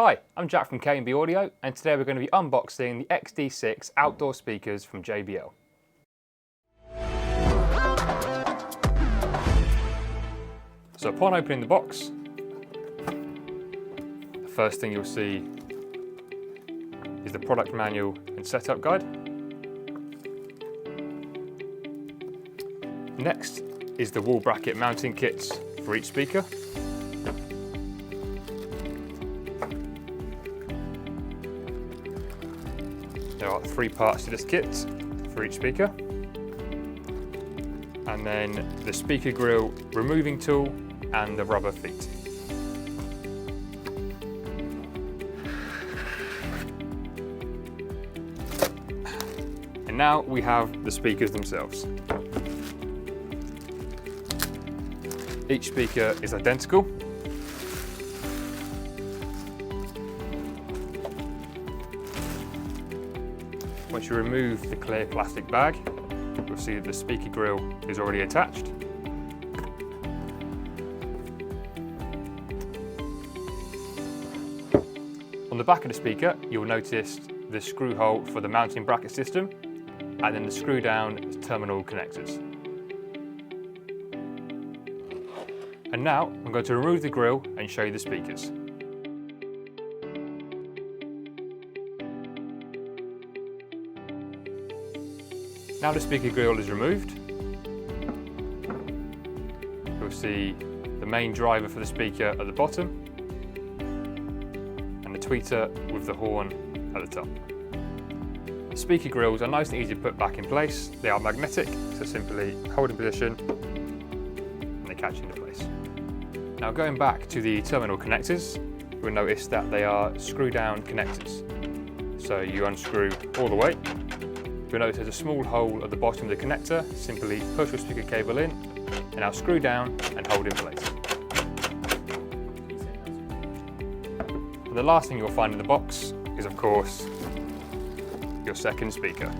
Hi, I'm Jack from K&B Audio, and today we're going to be unboxing the XD6 outdoor speakers from JBL. So upon opening the box, the first thing you'll see is the product manual and setup guide. Next is the wall bracket mounting kits for each speaker. There are 3 parts to this kit for each speaker. And then the speaker grill removing tool and the rubber feet. And now we have the speakers themselves. Each speaker is identical. Once you remove the clear plastic bag, you'll see that the speaker grill is already attached. On the back of the speaker, you'll notice the screw hole for the mounting bracket system, and then the screw down terminal connectors. And now I'm going to remove the grill and show you the speakers. Now the speaker grill is removed, you'll see the main driver for the speaker at the bottom and the tweeter with the horn at the top. The speaker grills are nice and easy to put back in place. They are magnetic, so simply hold in position and they catch into place. Now going back to the terminal connectors, you'll notice that they are screw down connectors. So you unscrew all the way. You'll notice there's a small hole at the bottom of the connector. Simply push your speaker cable in and now screw down and hold in place. And the last thing you'll find in the box is, of course, your second speaker.